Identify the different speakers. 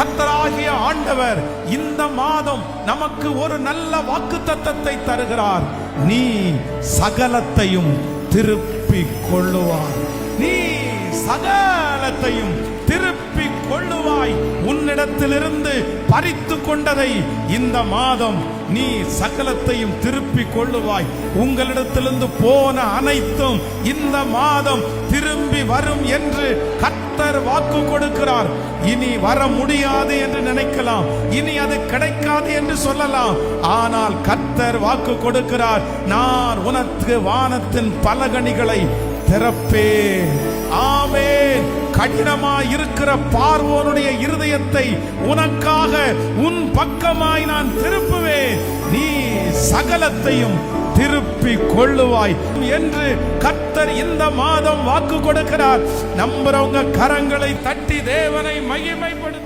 Speaker 1: கர்த்தராகிய ஆண்டவர் இந்த மாதம் நமக்கு ஒரு நல்ல வாக்குத்தத்தத்தை தருகிறார். நீ சகலத்தையும் திருப்பிக் கொள்ளுவாய். நீ சகலத்தையும் திருப்பிக் கொள்ளுவாய். உன்னிடத்திலிருந்து பறித்து கொண்டதை இந்த மாதம் நீ சகலத்தையும் திருப்பிக் கொள்ளுவாய். உங்களிடத்திலிருந்து போன அனைத்தும் இந்த மாதம் திரும்பி வரும் என்று கர்த்தர் வாக்கு கொடுக்கிறார். இனி வர முடியாது என்று நினைக்கலாம், இனி அது கிடைக்காது என்று சொல்லலாம். ஆனால் கர்த்தர் வாக்கு கொடுக்கிறார், நான் உனக்கு வானத்தின் பலகணிகளை திறப்பேன். ஆமென். கடினமாய் இருக்கிற பார்வோனுடைய இருதயத்தை உனக்காக உன் பக்கமாய் நான் திருப்புவேன். நீ சகலத்தையும் திருப்பி கொள்ளுவாய் என்று கர்த்தர் இந்த மாதம் வாக்கு கொடுக்கிறார். நம்புறவங்க கரங்களை தட்டி தேவனை மகிமைப்படுத்த